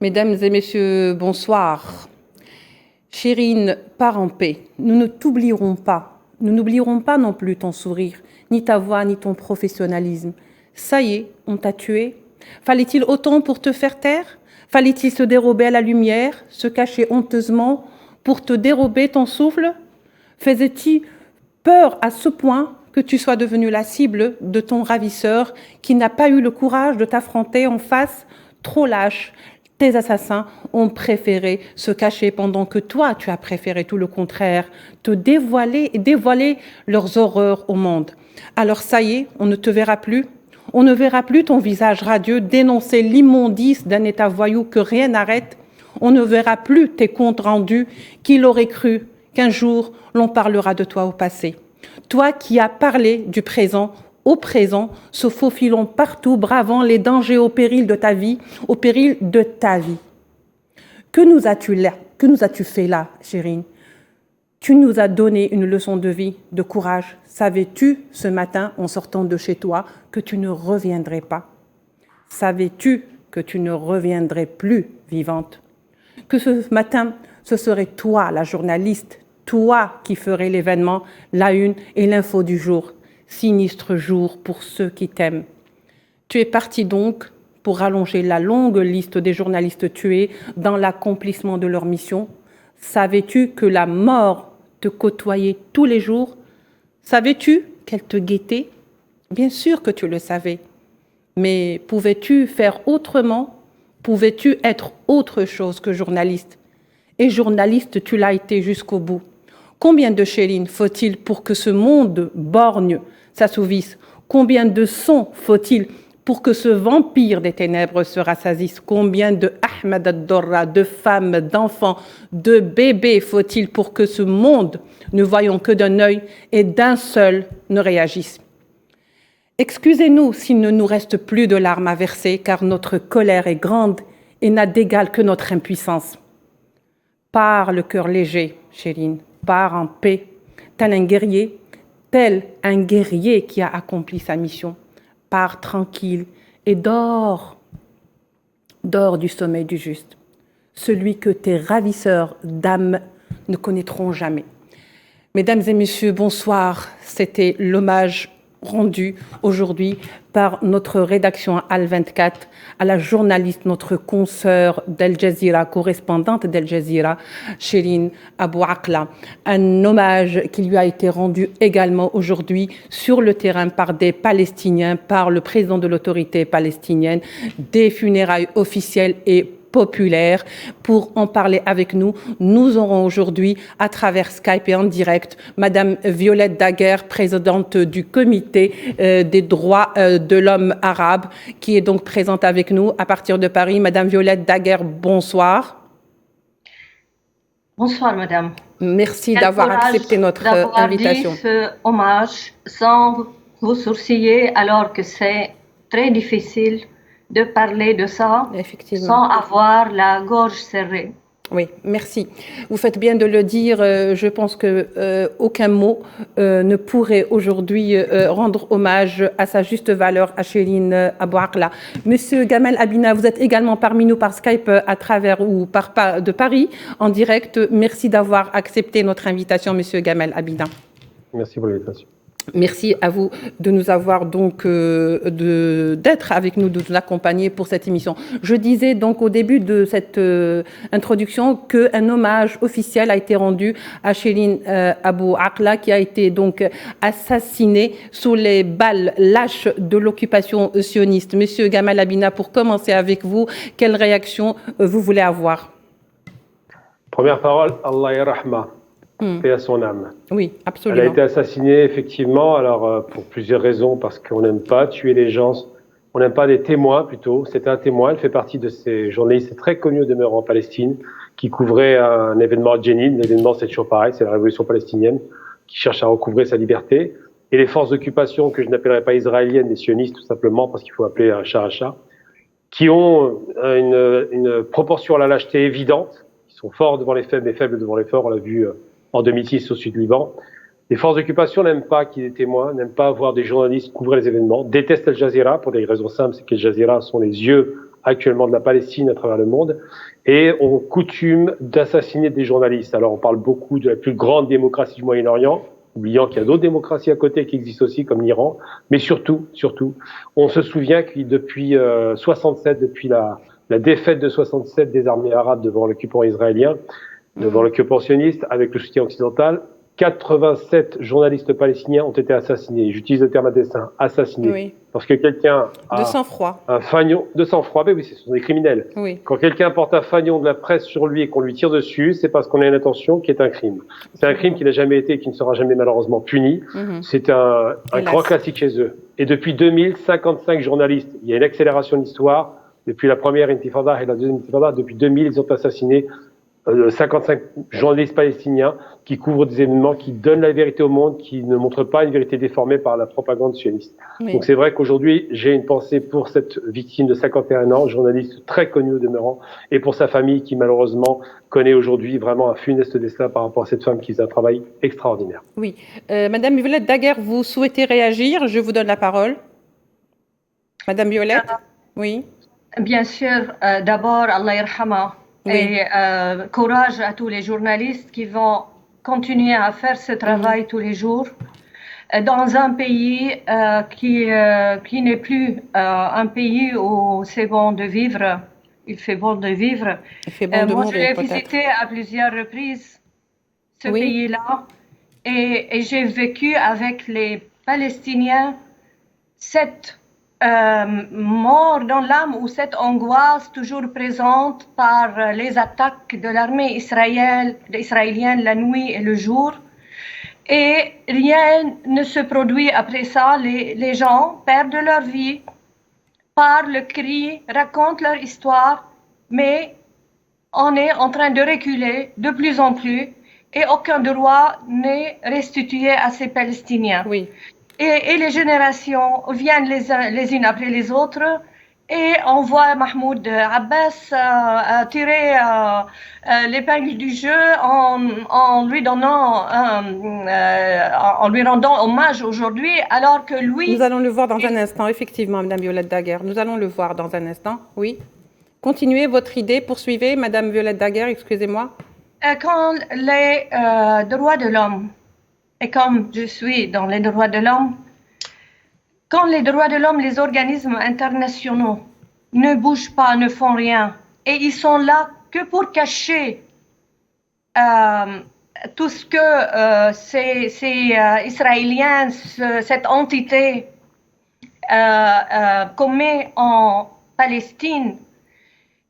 Mesdames et messieurs, bonsoir. Chérine, pars en paix. Nous ne t'oublierons pas. Nous n'oublierons pas non plus ton sourire, ni ta voix, ni ton professionnalisme. Ça y est, on t'a tué. Fallait-il autant pour te faire taire? Fallait-il se dérober à la lumière, se cacher honteusement pour te dérober ton souffle? Faisait-il peur à ce point que tu sois devenu la cible de ton ravisseur qui n'a pas eu le courage de t'affronter en face? Trop lâche, tes assassins ont préféré se cacher pendant que toi, tu as préféré tout le contraire, te dévoiler et dévoiler leurs horreurs au monde. Alors ça y est, on ne te verra plus. On ne verra plus ton visage radieux dénoncer l'immondice d'un État voyou que rien n'arrête. On ne verra plus tes comptes rendus. Qu'il aurait cru qu'un jour, l'on parlera de toi au passé. Toi qui as parlé du présent au présent, se faufilant partout, bravant les dangers au péril de ta vie, au péril de ta vie. Que nous as-tu là? Que nous as-tu fait là, Chérine? Tu nous as donné une leçon de vie, de courage. Savais-tu ce matin, en sortant de chez toi, que tu ne reviendrais pas? Savais-tu que tu ne reviendrais plus vivante? Que ce matin, ce serait toi, la journaliste, toi qui ferais l'événement, la une et l'info du jour. Sinistre jour pour ceux qui t'aiment. Tu es parti donc pour rallonger la longue liste des journalistes tués dans l'accomplissement de leur mission. Savais-tu que la mort te côtoyait tous les jours? Savais-tu qu'elle te guettait? Bien sûr que tu le savais. Mais pouvais-tu faire autrement? Pouvais-tu être autre chose que journaliste? Et journaliste, tu l'as été jusqu'au bout. Combien de Chérine faut-il pour que ce monde borgne s'assouvisse? Combien de sons faut-il pour que ce vampire des ténèbres se rassasisse? Combien de Ahmed ad-Dorra, de femmes, d'enfants, de bébés faut-il pour que ce monde, ne voyant que d'un œil et d'un seul, ne réagisse? Excusez-nous s'il ne nous reste plus de larmes à verser, car notre colère est grande et n'a d'égal que notre impuissance. Pars le cœur léger, Chérine, pars en paix, tel un guerrier qui a accompli sa mission. Pars tranquille et dors du sommeil du juste, celui que tes ravisseurs d'âme ne connaîtront jamais. Mesdames et messieurs, bonsoir. C'était l'hommage rendu aujourd'hui par notre rédaction Al24 à la journaliste, notre consoeur d'Al Jazeera, correspondante d'Al Jazeera, Chérine Abou Akleh. Un hommage qui lui a été rendu également aujourd'hui sur le terrain par des Palestiniens, par le président de l'autorité palestinienne, des funérailles officielles et populaire. Pour en parler avec nous, nous aurons aujourd'hui, à travers Skype et en direct, Madame Violette Daguerre, présidente du comité des droits de l'homme arabe, qui est donc présente avec nous à partir de Paris. Madame Violette Daguerre, bonsoir. Bonsoir, madame. Merci d'avoir accepté notre invitation. Dit ce hommage sans vous sourciller, alors que c'est très difficile de parler de ça sans avoir la gorge serrée. Oui, merci. Vous faites bien de le dire. Je pense que aucun mot ne pourrait aujourd'hui rendre hommage à sa juste valeur à Chérine Abou Akleh. Monsieur Gamal Abina, vous êtes également parmi nous par Skype à travers ou de Paris en direct. Merci d'avoir accepté notre invitation, Monsieur Gamal Abina. Merci pour l'invitation. Merci à vous de nous avoir donc d'être avec nous, de nous accompagner pour cette émission. Je disais donc au début de cette introduction qu'un hommage officiel a été rendu à Chérine Abou Akleh, qui a été donc assassinée sous les balles lâches de l'occupation sioniste. Monsieur Gamal Abina, pour commencer avec vous, quelle réaction vous voulez avoir? Première parole, Allah yarahma. Paix à son âme. Oui, absolument. Elle a été assassinée, effectivement, alors pour plusieurs raisons, parce qu'on n'aime pas tuer les gens, on n'aime pas des témoins plutôt. C'était un témoin, elle fait partie de ces journalistes très connus au demeurant en Palestine, qui couvraient un événement à Jenin. L'événement, c'est toujours pareil, c'est la révolution palestinienne, qui cherche à recouvrer sa liberté. Et les forces d'occupation, que je n'appellerai pas israéliennes, mais sionistes, tout simplement, parce qu'il faut appeler un chat, qui ont une proportion à la lâcheté évidente, qui sont forts devant les faibles et faibles devant les forts, on l'a vu en 2006 au sud Liban. Les forces d'occupation n'aiment pas qu'il y ait des témoins, n'aiment pas voir des journalistes couvrir les événements, détestent Al Jazeera pour des raisons simples, c'est qu'Al Jazeera sont les yeux actuellement de la Palestine à travers le monde, et ont coutume d'assassiner des journalistes. Alors on parle beaucoup de la plus grande démocratie du Moyen-Orient, oubliant qu'il y a d'autres démocraties à côté qui existent aussi, comme l'Iran, mais surtout, on se souvient que depuis 67, depuis la défaite de 67 des armées arabes devant l'occupant israélien, devant l'occupant sioniste, avec le soutien occidental, 87 journalistes palestiniens ont été assassinés. J'utilise le terme à dessein, assassinés. Oui. Parce que quelqu'un a de sang-froid. Un fanion de sang-froid, mais oui, ce sont des criminels. Oui. Quand quelqu'un porte un fanion de la presse sur lui et qu'on lui tire dessus, c'est parce qu'on a une intention qui est un crime. C'est un crime qui n'a jamais été et qui ne sera jamais malheureusement puni. C'est un grand classique chez eux. Et depuis 2000, 55 journalistes. Il y a une accélération de l'histoire. Depuis la première intifada et la deuxième intifada, depuis 2000, ils ont assassiné 55 journalistes palestiniens qui couvrent des événements, qui donnent la vérité au monde, qui ne montrent pas une vérité déformée par la propagande sioniste. Oui. Donc c'est vrai qu'aujourd'hui, j'ai une pensée pour cette victime de 51 ans, journaliste très connu au demeurant, et pour sa famille qui malheureusement connaît aujourd'hui vraiment un funeste destin par rapport à cette femme qui fait un travail extraordinaire. Oui. Madame Violette Daguerre, vous souhaitez réagir? Je vous donne la parole. Madame Violette? Oui. Bien sûr. D'abord, Allah yarhama. Oui. Et courage à tous les journalistes qui vont continuer à faire ce travail tous les jours dans un pays qui n'est plus un pays où c'est bon de vivre. Il fait bon de vivre. Il fait bon de moi, mourir, je l'ai visité à plusieurs reprises, ce pays-là, et j'ai vécu avec les Palestiniens cette mort dans l'âme ou cette angoisse toujours présente par les attaques de l'armée israélienne la nuit et le jour. Et rien ne se produit après ça. Les gens perdent leur vie, parlent, crient, racontent leur histoire, mais on est en train de reculer de plus en plus et aucun droit n'est restitué à ces Palestiniens. Oui. Et les générations viennent les unes après les autres et on voit Mahmoud Abbas tirer l'épingle du jeu en lui rendant hommage aujourd'hui, alors que lui... Nous allons le voir dans un instant, effectivement, Madame Violette Daguerre. Nous allons le voir dans un instant, oui. Continuez votre idée, poursuivez, Madame Violette Daguerre, excusez-moi. Quand les droits de l'homme, et comme je suis dans les droits de l'homme, quand les droits de l'homme, les organismes internationaux ne bougent pas, ne font rien, et ils sont là que pour cacher tout ce que ces Israéliens, cette entité commet en Palestine,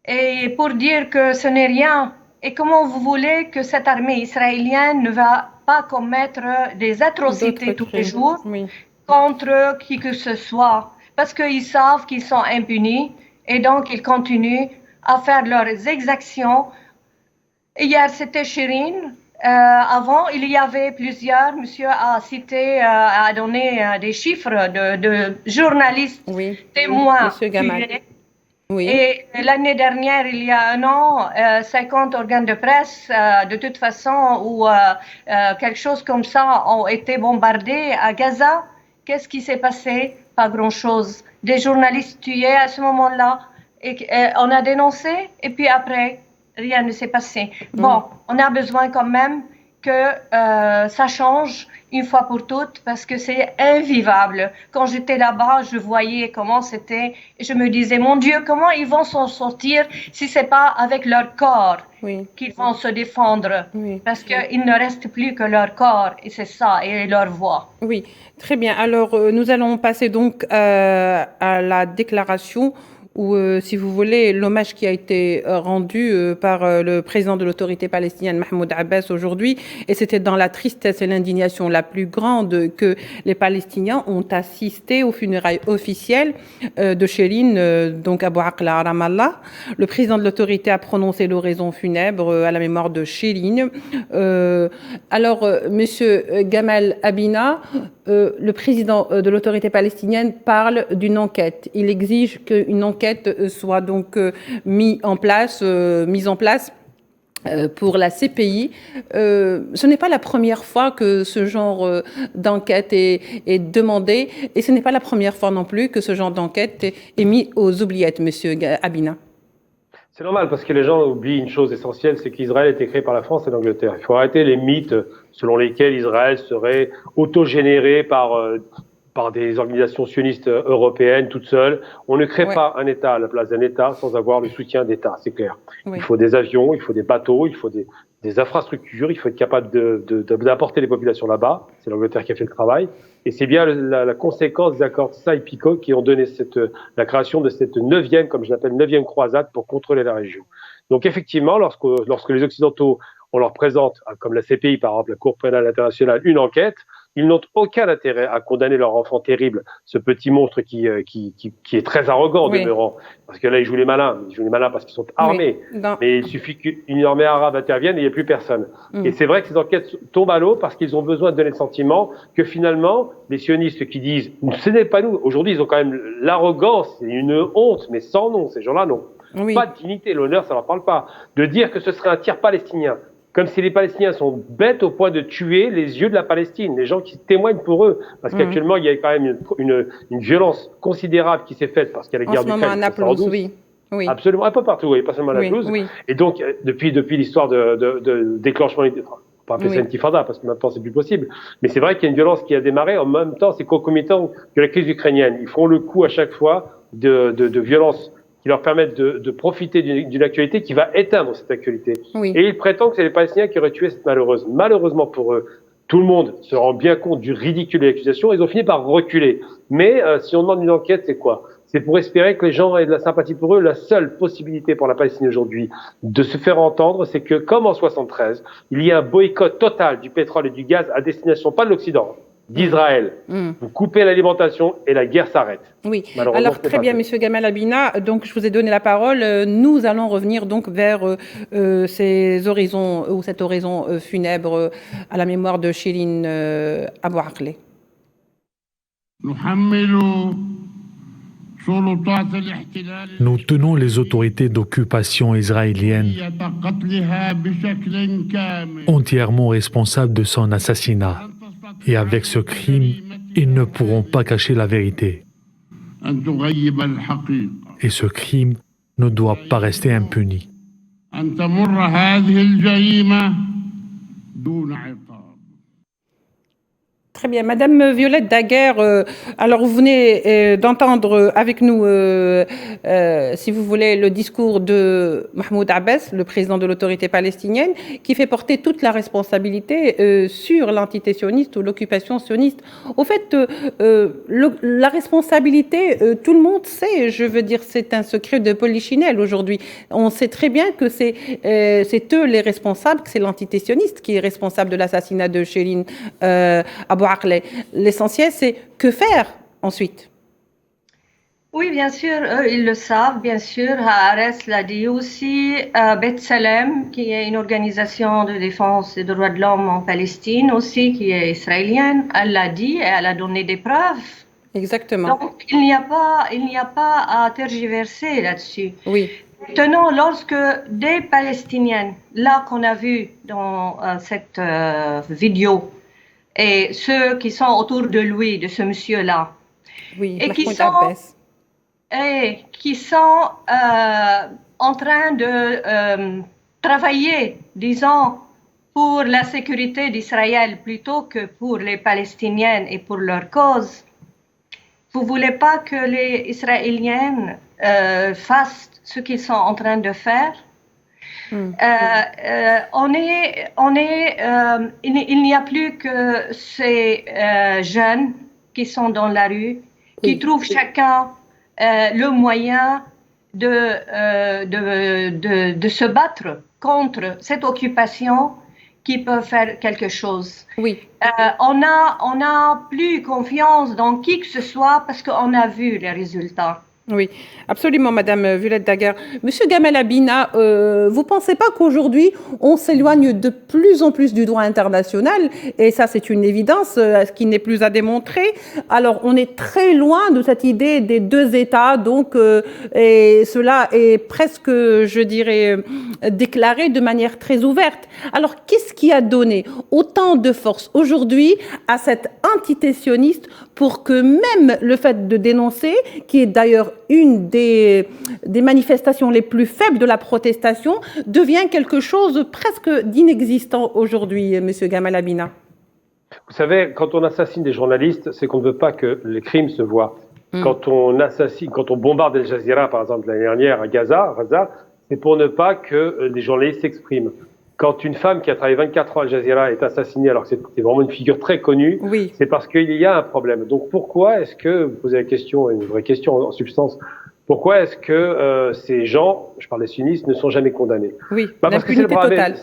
et pour dire que ce n'est rien. Et comment vous voulez que cette armée israélienne ne va pas commettre des atrocités tous les jours contre qui que ce soit, parce qu'ils savent qu'ils sont impunis et donc ils continuent à faire leurs exactions. Hier, c'était Chérine. Avant, il y avait plusieurs. Monsieur a cité, a donné des chiffres de journalistes témoins. Monsieur Gamal. Oui. Et l'année dernière, il y a un an, 50 organes de presse, de toute façon, ou quelque chose comme ça, ont été bombardés à Gaza. Qu'est-ce qui s'est passé? Pas grand-chose. Des journalistes tués à ce moment-là. Et on a dénoncé, et puis après, rien ne s'est passé. Bon, on a besoin quand même que ça change une fois pour toutes, parce que c'est invivable. Quand j'étais là-bas, je voyais comment c'était, et je me disais, mon Dieu, comment ils vont s'en sortir si c'est pas avec leur corps qu'ils vont se défendre, parce qu'il ne reste plus que leur corps, et c'est ça, et leur voix. Oui, très bien. Alors, nous allons passer donc à la déclaration ou, si vous voulez, l'hommage qui a été rendu par le président de l'autorité palestinienne, Mahmoud Abbas, aujourd'hui. Et c'était dans la tristesse et l'indignation la plus grande que les Palestiniens ont assisté aux funérailles officielles de Chérine, donc Abou Aqla à Ramallah. Le président de l'autorité a prononcé l'oraison funèbre à la mémoire de Chérine. Alors, Monsieur Gamal Abina, le président de l'autorité palestinienne parle d'une enquête. Il exige qu'une enquête soit donc mise en place pour la CPI. Ce n'est pas la première fois que ce genre d'enquête est demandé et ce n'est pas la première fois non plus que ce genre d'enquête est mis aux oubliettes, Monsieur Abina. C'est normal parce que les gens oublient une chose essentielle, c'est qu'Israël a été créé par la France et l'Angleterre. Il faut arrêter les mythes selon lesquels Israël serait autogénéré par des organisations sionistes européennes toutes seules. On ne crée pas un État à la place d'un État sans avoir le soutien d'État, c'est clair. Oui. Il faut des avions, il faut des bateaux, il faut des infrastructures, il faut être capable d'apporter les populations là-bas. C'est l'Angleterre qui a fait le travail. Et c'est bien la conséquence des accords de Sykes-Picot qui ont donné la création de cette neuvième, comme je l'appelle, neuvième croisade pour contrôler la région. Donc effectivement, lorsque les Occidentaux, on leur présente, comme la CPI par exemple, la Cour pénale internationale, une enquête, ils n'ont aucun intérêt à condamner leur enfant terrible, ce petit monstre qui est très arrogant demeurant. Parce que là, ils jouent les malins. Ils jouent les malins parce qu'ils sont armés. Mais il suffit qu'une armée arabe intervienne et il n'y a plus personne. Et c'est vrai que ces enquêtes tombent à l'eau parce qu'ils ont besoin de donner le sentiment que finalement, les sionistes qui disent « ce n'est pas nous », aujourd'hui, ils ont quand même l'arrogance et une honte, mais sans nom, ces gens-là n'ont pas de dignité. L'honneur, ça leur parle pas. De dire que ce serait un tir palestinien. Comme si les Palestiniens sont bêtes au point de tuer les yeux de la Palestine, les gens qui témoignent pour eux. Parce qu'actuellement, il y a quand même une violence considérable qui s'est faite parce qu'il y a la guerre d'Ukraine. En ce moment, à Naplouse, oui. Absolument, un peu partout, oui, pas seulement à Naplouse. Et donc, depuis l'histoire de déclenchement, pas appeler ça intifada parce que maintenant c'est plus possible. Mais c'est vrai qu'il y a une violence qui a démarré. En même temps, c'est concomitant que la crise ukrainienne. Ils font le coup à chaque fois de violence qui leur permettent de profiter d'une actualité qui va éteindre cette actualité. Et ils prétendent que c'est les Palestiniens qui auraient tué cette malheureuse. Malheureusement pour eux, tout le monde se rend bien compte du ridicule de l'accusation. Ils ont fini par reculer. Mais si on demande une enquête, c'est quoi? C'est pour espérer que les gens aient de la sympathie pour eux. La seule possibilité pour la Palestine aujourd'hui de se faire entendre, c'est que, comme en 73, il y a un boycott total du pétrole et du gaz à destination, pas de l'Occident, d'Israël. Vous coupez l'alimentation et la guerre s'arrête. Oui. Alors très bien, Monsieur Gamal Abina. Donc je vous ai donné la parole. Nous allons revenir donc vers ces horizons ou cet horizon funèbre à la mémoire de Shirin Abu Akleh. Nous tenons les autorités d'occupation israéliennes entièrement responsables de son assassinat. Et avec ce crime, ils ne pourront pas cacher la vérité. Et ce crime ne doit pas rester impuni. Très bien. Madame Violette Daguerre, alors vous venez d'entendre avec nous, si vous voulez, le discours de Mahmoud Abbas, le président de l'autorité palestinienne, qui fait porter toute la responsabilité sur l'entité sioniste ou l'occupation sioniste. Au fait, la responsabilité, tout le monde sait, je veux dire, c'est un secret de polichinelle aujourd'hui. On sait très bien que c'est eux les responsables, que c'est l'entité sioniste qui est responsable de l'assassinat de Shirin Abu Akleh. L'essentiel, c'est que faire ensuite? Oui, bien sûr, eux, ils le savent, bien sûr. Haaretz l'a dit aussi. B'Tselem, qui est une organisation de défense des droits de l'homme en Palestine aussi, qui est israélienne, elle l'a dit et elle a donné des preuves. Exactement. Donc, il n'y a pas à tergiverser là-dessus. Oui. Maintenant, lorsque des Palestiniennes, là qu'on a vu dans cette vidéo, et ceux qui sont autour de lui, de ce monsieur-là, et qui sont en train de travailler, disons, pour la sécurité d'Israël plutôt que pour les Palestiniennes et pour leur cause. Vous ne voulez pas que les Israéliennes fassent ce qu'ils sont en train de faire? Il n'y a plus que ces jeunes qui sont dans la rue, qui trouvent chacun le moyen de se battre contre cette occupation qui peut faire quelque chose. Oui. On n'a plus confiance dans qui que ce soit parce qu'on a vu les résultats. Oui, absolument, Madame Violette Daguerre. Monsieur Gamal Abina, vous ne pensez pas qu'aujourd'hui, on s'éloigne de plus en plus du droit international, et ça c'est une évidence, ce qui n'est plus à démontrer. Alors, on est très loin de cette idée des deux États, donc, et cela est presque, je dirais, déclaré de manière très ouverte. Alors, qu'est-ce qui a donné autant de force aujourd'hui à cet entité sioniste pour que même le fait de dénoncer, qui est d'ailleurs une des manifestations les plus faibles de la protestation, devient quelque chose presque d'inexistant aujourd'hui, Monsieur Gamal Abina? Vous savez, quand on assassine des journalistes, c'est qu'on ne veut pas que les crimes se voient. Quand on bombarde Al Jazeera, par exemple, l'année dernière à Gaza, c'est pour ne pas que les journalistes s'expriment. Quand une femme qui a travaillé 24 ans à Al Jazeera est assassinée, alors que c'est vraiment une figure très connue, c'est parce qu'il y a un problème. Donc pourquoi est-ce que, vous posez la question, une vraie question en substance, pourquoi est-ce que ces gens, je parle des sunnistes, ne sont jamais condamnés? Oui, l'impunité totale.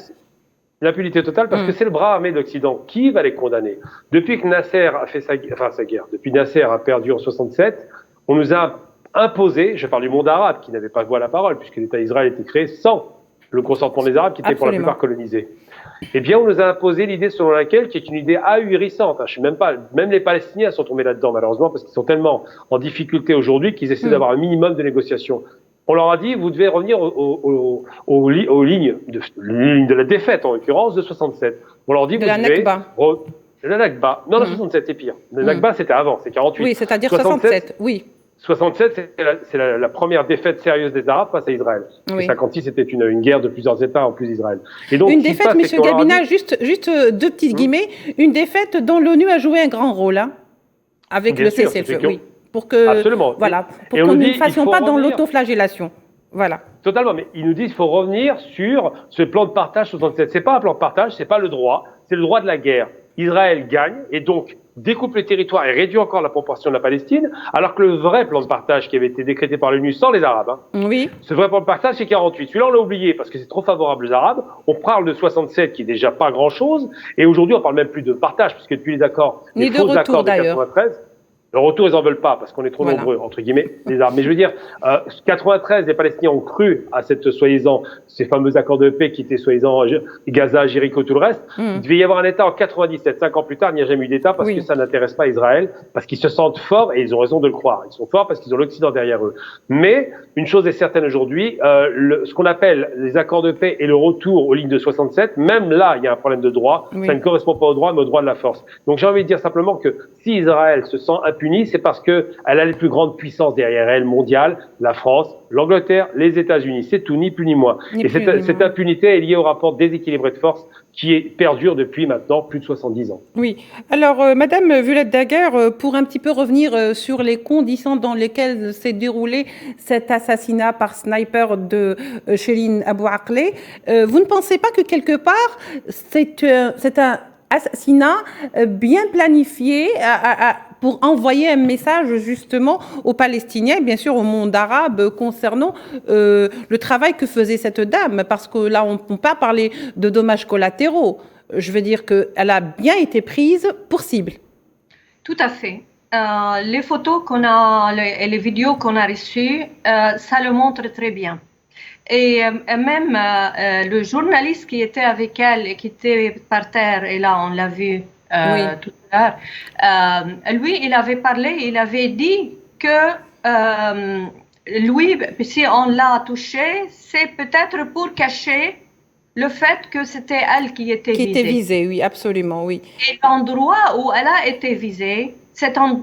L'impunité totale parce que c'est le bras armé de l'Occident. Qui va les condamner? Depuis que Nasser a fait sa guerre, depuis Nasser a perdu en 67, on nous a imposé, je parle du monde arabe qui n'avait pas voix à la parole puisque l'État d'Israël était créé sans le consentement des Arabes qui étaient pour la plupart colonisés. Eh bien, on nous a imposé l'idée selon laquelle, qui est une idée ahurissante, je sais même pas, même les Palestiniens sont tombés là-dedans malheureusement parce qu'ils sont tellement en difficulté aujourd'hui qu'ils essaient d'avoir un minimum de négociations. On leur a dit, vous devez revenir aux lignes de la défaite, en l'occurrence, de 67. On leur dit, vous devez... De la Nakba. Non, 67, c'est pire. La Nakba, c'était avant, c'est 48. Oui, c'est-à-dire 67, oui. 67, c'est la première défaite sérieuse des Arabes face à Israël. Oui. 56, c'était une guerre de plusieurs États en plus d'Israël. Et donc, une défaite, M. Gabina, juste deux petites guillemets, une défaite dont l'ONU a joué un grand rôle, hein, avec le cessez-le-feu, oui. Pour que, voilà, pour qu'on ne fassions pas dans l'autoflagellation. Voilà. Totalement, mais ils nous disent qu'il faut revenir sur ce plan de partage 67. C'est pas un plan de partage, c'est pas le droit, c'est le droit de la guerre. Israël gagne et donc découpe le territoire et réduit encore la proportion de la Palestine, alors que le vrai plan de partage qui avait été décrété par l'ONU sans les Arabes, ce vrai plan de partage c'est 48. Celui-là on l'a oublié parce que c'est trop favorable aux Arabes. On parle de 67 qui est déjà pas grand-chose et aujourd'hui on parle même plus de partage puisque depuis les accords, les faux accords de 93. Le retour, ils en veulent pas parce qu'on est trop nombreux, entre guillemets, les Arabes. Mais je veux dire, 93, les Palestiniens ont cru à ces fameux accords de paix qui étaient soi-disant Gaza, Jéricho, tout le reste. Il devait y avoir un État en 97, 5 ans plus tard, il n'y a jamais eu d'État parce que ça n'intéresse pas Israël, parce qu'ils se sentent forts et ils ont raison de le croire. Ils sont forts parce qu'ils ont l'Occident derrière eux. Mais une chose est certaine aujourd'hui, ce qu'on appelle les accords de paix et le retour aux lignes de 67, même là, il y a un problème de droit. Ça ne correspond pas au droit, mais au droit de la force. Donc j'ai envie de dire simplement que si Israël se sent impunie, c'est parce qu'elle a les plus grandes puissances derrière elle mondiales, la France, l'Angleterre, les États-Unis. C'est tout, ni plus ni moins. Et cette impunité est liée au rapport déséquilibré de force qui perdure depuis maintenant plus de 70 ans. Oui. Alors, Madame Violette Daguerre, pour un petit peu revenir sur les conditions dans lesquelles s'est déroulé cet assassinat par sniper de Chérine Abou Akleh, vous ne pensez pas que quelque part, c'est un assassinat bien planifié pour envoyer un message justement aux Palestiniens, bien sûr au monde arabe, concernant le travail que faisait cette dame, parce que là on ne peut pas parler de dommages collatéraux. Je veux dire qu'elle a bien été prise pour cible. Tout à fait. Les photos qu'on a et les vidéos qu'on a reçues, ça le montre très bien. Et même le journaliste qui était avec elle et qui était par terre, et là on l'a vu tout à l'heure, lui il avait parlé, il avait dit que lui, si on l'a touché, c'est peut-être pour cacher le fait que c'était elle qui était visée. Qui était visée, oui, absolument, oui. Et l'endroit où elle a été visée, c'est un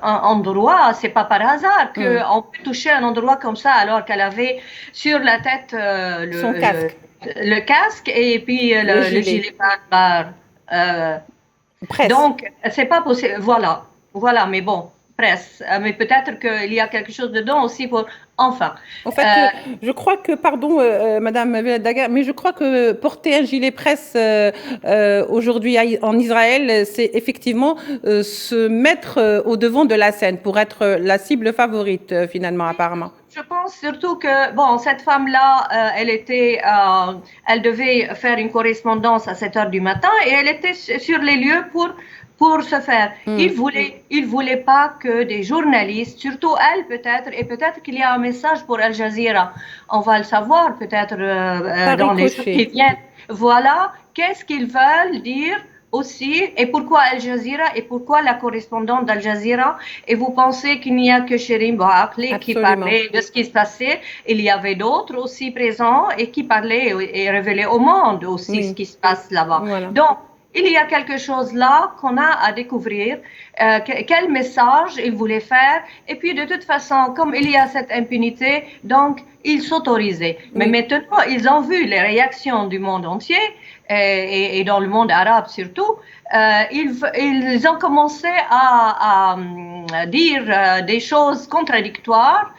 endroit, c'est pas par hasard qu'on peut toucher un endroit comme ça alors qu'elle avait sur la tête son casque. Le casque et puis le gilet pare-balles. Donc, c'est pas possible. Voilà, mais bon, presque. Mais peut-être qu'il y a quelque chose dedans aussi pour... Enfin. En fait, je crois que, pardon, Madame Daguerre, mais je crois que porter un gilet presse aujourd'hui en Israël, c'est effectivement se mettre au devant de la scène pour être la cible favorite, finalement, apparemment. Je pense surtout que, bon, cette femme-là, elle devait faire une correspondance à 7 heures du matin et elle était sur les lieux pour se faire. Il voulait pas que des journalistes, surtout elle peut-être, et peut-être qu'il y a un message pour Al Jazeera. On va le savoir peut-être dans les jours qui viennent. Voilà, qu'est-ce qu'ils veulent dire aussi, et pourquoi Al Jazeera et pourquoi la correspondante d'Al Jazeera, et vous pensez qu'il n'y a que Shirin Bouakli qui parlait de ce qui se passait, il y avait d'autres aussi présents et qui parlaient et révélaient au monde aussi ce qui se passe là-bas. Voilà. Donc, il y a quelque chose là qu'on a à découvrir, quel message il voulait faire, et puis de toute façon, comme il y a cette impunité, donc ils s'autorisaient. Mais maintenant, ils ont vu les réactions du monde entier, et dans le monde arabe surtout, ils ont commencé à dire des choses contradictoires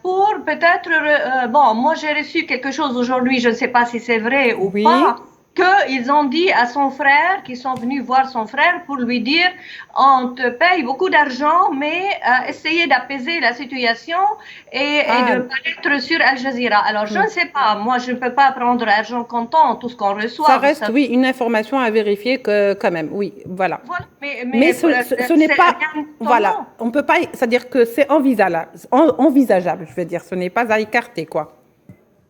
pour peut-être... bon, moi j'ai reçu quelque chose aujourd'hui, je ne sais pas si c'est vrai ou pas, qu'ils ont dit à son frère, qu'ils sont venus voir son frère pour lui dire on te paye beaucoup d'argent, mais essayez d'apaiser la situation et de ne pas être sur Al Jazeera. Alors je ne sais pas, moi je ne peux pas prendre argent comptant, tout ce qu'on reçoit. Ça reste, oui, une information à vérifier quand même, oui, voilà. Mais ce n'est pas, voilà, on peut pas, c'est-à-dire que c'est envisageable, je veux dire, ce n'est pas à écarter, quoi.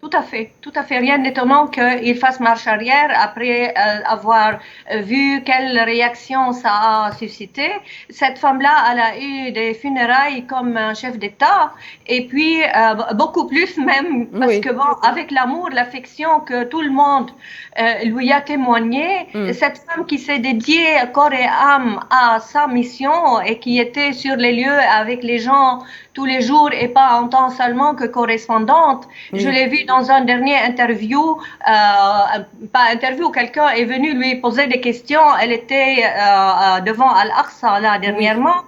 Tout à fait. Rien d'étonnant qu'il fasse marche arrière après avoir vu quelle réaction ça a suscité. Cette femme-là, elle a eu des funérailles comme un chef d'État, et puis beaucoup plus même, parce que bon, avec l'amour, l'affection que tout le monde lui a témoigné, cette femme qui s'est dédiée corps et âme à sa mission et qui était sur les lieux avec les gens tous les jours et pas en tant seulement que correspondante. Je l'ai vu dans un dernier interview, quelqu'un est venu lui poser des questions. Elle était devant Al-Aqsa là dernièrement.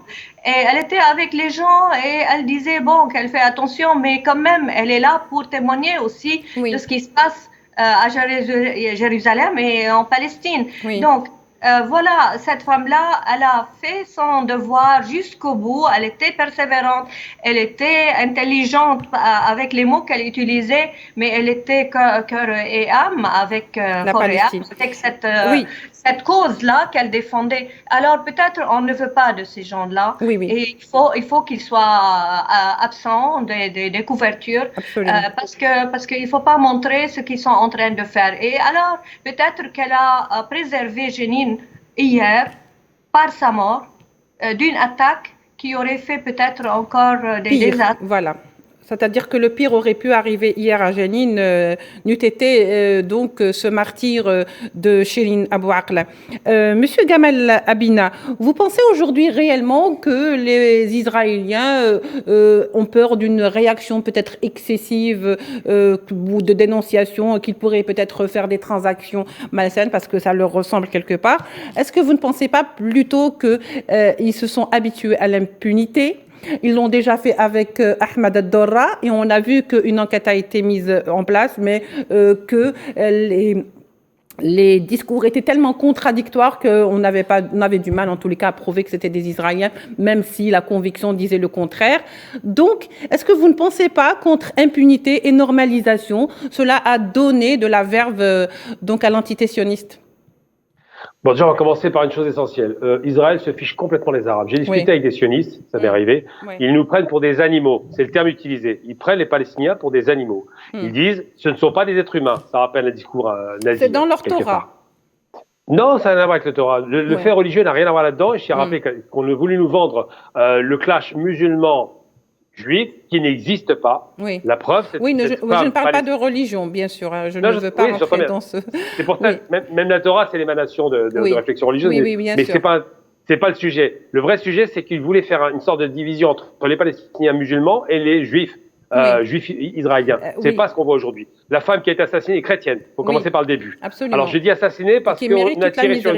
Et elle était avec les gens et elle disait bon qu'elle fait attention, mais quand même elle est là pour témoigner aussi de ce qui se passe à Jérusalem et en Palestine. Donc voilà, cette femme-là, elle a fait son devoir jusqu'au bout, elle était persévérante, elle était intelligente avec les mots qu'elle utilisait, mais elle était cœur et âme avec cette cause-là qu'elle défendait. Alors peut-être on ne veut pas de ces gens-là, et il faut qu'ils soient absents des couvertures, parce qu'il ne faut pas montrer ce qu'ils sont en train de faire. Et alors peut-être qu'elle a préservé Jenin hier, par sa mort, d'une attaque qui aurait fait peut-être encore des désastres. Voilà. C'est-à-dire que le pire aurait pu arriver hier à Jenin, n'eût été donc ce martyr de Shirin Abu Akleh. Monsieur Gamal Abina, vous pensez aujourd'hui réellement que les Israéliens ont peur d'une réaction peut-être excessive ou de dénonciation, qu'ils pourraient peut-être faire des transactions malsaines parce que ça leur ressemble quelque part? Est-ce que vous ne pensez pas plutôt qu'ils se sont habitués à l'impunité? Ils l'ont déjà fait avec Ahmed Ad-Dorra et on a vu qu'une enquête a été mise en place, mais que les discours étaient tellement contradictoires qu'on avait du mal en tous les cas à prouver que c'était des Israéliens, même si la conviction disait le contraire. Donc, est-ce que vous ne pensez pas qu'entre impunité et normalisation, cela a donné de la verve donc à l'entité sioniste? Bon, déjà, on va commencer par une chose essentielle. Israël se fiche complètement des Arabes. J'ai discuté avec des sionistes, ça m'est arrivé. Ils nous prennent pour des animaux. C'est le terme utilisé. Ils prennent les Palestiniens pour des animaux. Ils disent, ce ne sont pas des êtres humains. Ça rappelle un discours nazi. C'est dans leur Torah. Non, ça n'a rien à voir avec le Torah. Le fait religieux n'a rien à voir là-dedans. Et je t'ai rappelé qu'on a voulu nous vendre le clash musulman juif qui n'existe pas. La preuve, c'est je ne parle pas de religion, bien sûr. Je ne veux pas rentrer dans ce... C'est pour ça, même la Torah, c'est l'émanation de réflexion religieuse. Mais c'est pas le sujet. Le vrai sujet, c'est qu'ils voulaient faire une sorte de division entre les Palestiniens musulmans et les juifs, juifs israéliens. C'est pas ce qu'on voit aujourd'hui. La femme qui a été assassinée est chrétienne. Il faut commencer par le début. Absolument. Alors, je dis assassinée parce qu'on a tiré sur...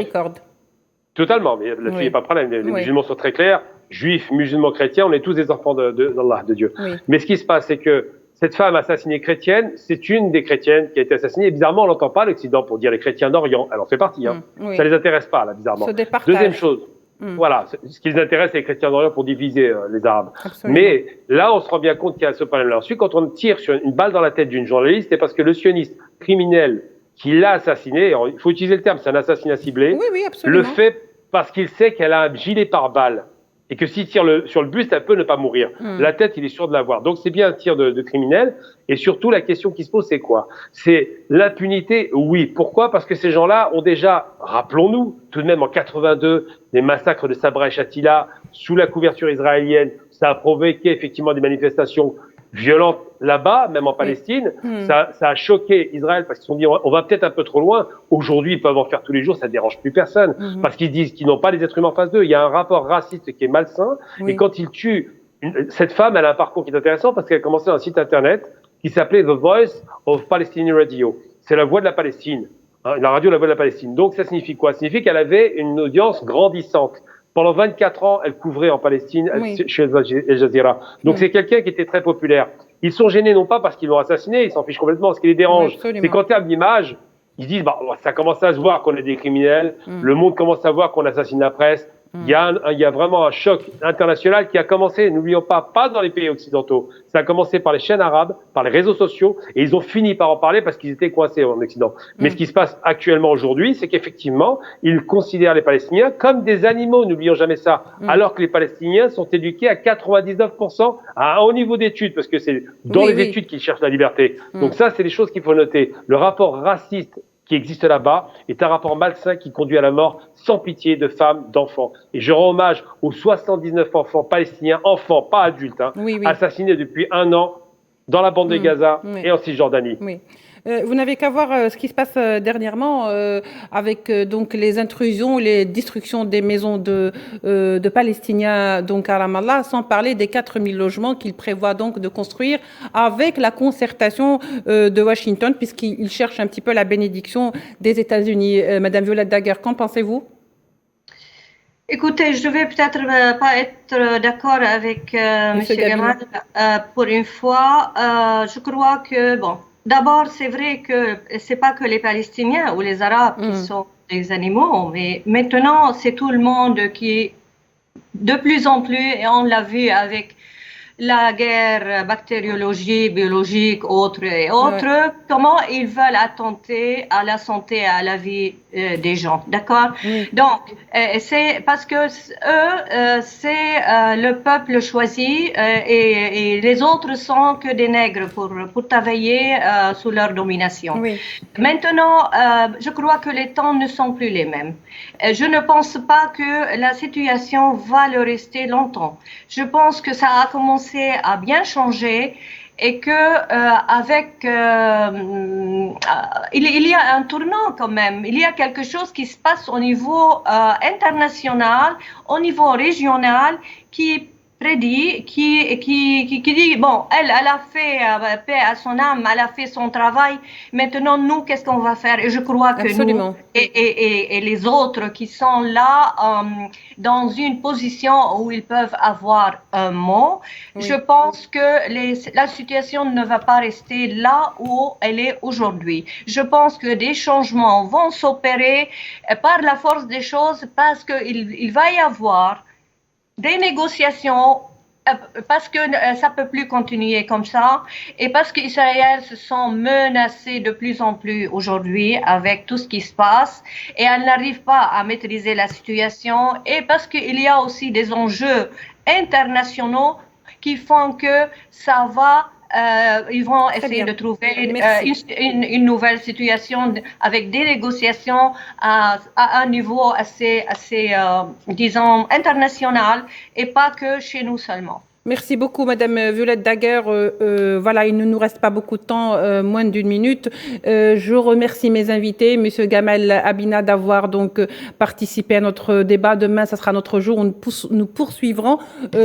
Totalement, mais là-dessus, il n'y a pas de problème. Les musulmans sont très clairs. Juifs, musulmans, chrétiens, on est tous des enfants d'Allah, de Dieu. Mais ce qui se passe, c'est que cette femme assassinée chrétienne, c'est une des chrétiennes qui a été assassinée. Et bizarrement, on n'entend pas l'Occident pour dire les chrétiens d'Orient. Elle en fait partie. Ça les intéresse pas, là, bizarrement. Deuxième chose. Voilà, ce qui les intéresse, c'est les chrétiens d'Orient pour diviser les Arabes. Mais là, on se rend bien compte qu'il y a ce problème-là. Ensuite, quand on tire sur une balle dans la tête d'une journaliste, c'est parce que le sioniste criminel qui l'a assassiné, il faut utiliser le terme, c'est un assassinat ciblé, le fait parce qu'il sait qu'elle a un gilet pare-balles et que s'il tire sur le buste, elle peut ne pas mourir. La tête, il est sûr de l'avoir. Donc c'est bien un tir de criminel. Et surtout, la question qui se pose, c'est quoi? C'est l'impunité, oui. Pourquoi? Parce que ces gens-là ont déjà, rappelons-nous, tout de même en 82, les massacres de Sabra et Shatila, sous la couverture israélienne, ça a provoqué effectivement des manifestations violentes là-bas, même en Palestine. Ça a choqué Israël parce qu'ils se sont dit on va peut-être un peu trop loin. Aujourd'hui, ils peuvent en faire tous les jours, ça ne dérange plus personne parce qu'ils disent qu'ils n'ont pas les êtres humains en face d'eux. Il y a un rapport raciste qui est malsain et quand ils tuent cette femme, elle a un parcours qui est intéressant parce qu'elle a commencé un site internet qui s'appelait The Voice of Palestinian Radio. C'est la voix de la Palestine, la radio La Voix de la Palestine. Donc ça signifie quoi? Ça signifie qu'elle avait une audience grandissante. Pendant 24 ans, elle couvrait en Palestine chez Al Jazeera. Donc c'est quelqu'un qui était très populaire. Ils sont gênés non pas parce qu'ils l'ont assassiné, ils s'en fichent complètement. Ce qui les dérange, c'est qu'en termes d'image, ils disent ça commence à se voir qu'on est des criminels, le monde commence à voir qu'on assassine la presse. Il y a vraiment un choc international qui a commencé, n'oublions pas dans les pays occidentaux. Ça a commencé par les chaînes arabes, par les réseaux sociaux, et ils ont fini par en parler parce qu'ils étaient coincés en Occident. Mais ce qui se passe actuellement aujourd'hui, c'est qu'effectivement, ils considèrent les Palestiniens comme des animaux, n'oublions jamais ça. Alors que les Palestiniens sont éduqués à 99% à un haut niveau d'études, parce que c'est dans les études qu'ils cherchent la liberté. Donc ça, c'est des choses qu'il faut noter. Le rapport raciste qui existe là-bas est un rapport malsain qui conduit à la mort sans pitié de femmes, d'enfants. Et je rends hommage aux 79 enfants palestiniens, enfants, pas adultes, assassinés depuis 1 an dans la bande de Gaza et en Cisjordanie. Vous n'avez qu'à voir ce qui se passe dernièrement avec donc les intrusions, les destructions des maisons de Palestiniens donc à Ramallah, sans parler des 4000 logements qu'il prévoit donc de construire avec la concertation de Washington, puisqu'il cherche un petit peu la bénédiction des États-Unis. Madame Violette Daguerre, qu'en pensez-vous? Écoutez, je vais peut-être pas être d'accord avec Monsieur Gamal pour une fois. Je crois que d'abord, c'est vrai que c'est pas que les Palestiniens ou les Arabes qui sont des animaux, mais maintenant, c'est tout le monde qui, de plus en plus, et on l'a vu avec la guerre bactériologique, biologique, autres et autres, comment ils veulent attenter à la santé et à la vie des gens, d'accord? Donc, c'est parce que eux, c'est le peuple choisi et les autres sont que des nègres pour travailler sous leur domination. Maintenant, je crois que les temps ne sont plus les mêmes. Je ne pense pas que la situation va le rester longtemps. Je pense que ça a commencé à bien changer et que il y a un tournant quand même. Il y a quelque chose qui se passe au niveau international, au niveau régional, qui prédit, qui dit elle a fait paix à son âme, elle a fait son travail. Maintenant nous, qu'est-ce qu'on va faire? Et je crois que nous et les autres qui sont là dans une position où ils peuvent avoir un mot. Je pense que la situation ne va pas rester là où elle est aujourd'hui. Je pense que des changements vont s'opérer par la force des choses parce qu'il va y avoir des négociations parce que ça peut plus continuer comme ça et parce qu'Israël se sent menacé de plus en plus aujourd'hui avec tout ce qui se passe et elle n'arrive pas à maîtriser la situation et parce qu'il y a aussi des enjeux internationaux qui font que ça va ils vont essayer de trouver une nouvelle situation avec des négociations à un niveau assez disons, international et pas que chez nous seulement. Merci beaucoup, Madame Violette Daguerre. Voilà, il ne nous reste pas beaucoup de temps, moins d'1 minute. Je remercie mes invités, Monsieur Gamal Abina, d'avoir donc participé à notre débat. Demain, ça sera notre jour où nous poursuivrons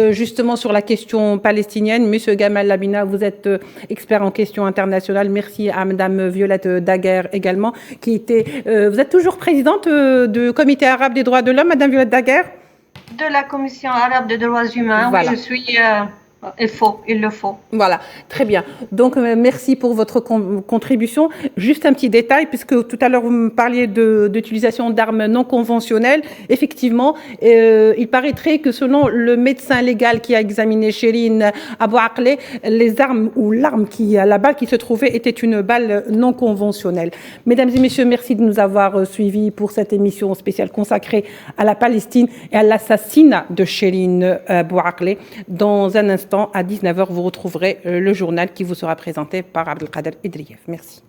justement sur la question palestinienne. Monsieur Gamal Abina, vous êtes expert en questions internationales. Merci à Madame Violette Daguerre également, qui était. Vous êtes toujours présidente du Comité arabe des droits de l'homme, Madame Violette Daguerre? De la Commission arabe des droits humains, voilà. Oui, je suis Il le faut. Voilà, très bien. Donc, merci pour votre contribution. Juste un petit détail, puisque tout à l'heure, vous me parliez d'utilisation d'armes non conventionnelles. Effectivement, il paraîtrait que selon le médecin légal qui a examiné Chérine Abou Akleh, les armes ou la balle qui se trouvait était une balle non conventionnelle. Mesdames et messieurs, merci de nous avoir suivis pour cette émission spéciale consacrée à la Palestine et à l'assassinat de Chérine Abou Akleh. Dans un instant, à 19h, vous retrouverez le journal qui vous sera présenté par Abdelkader Idrieff. Merci.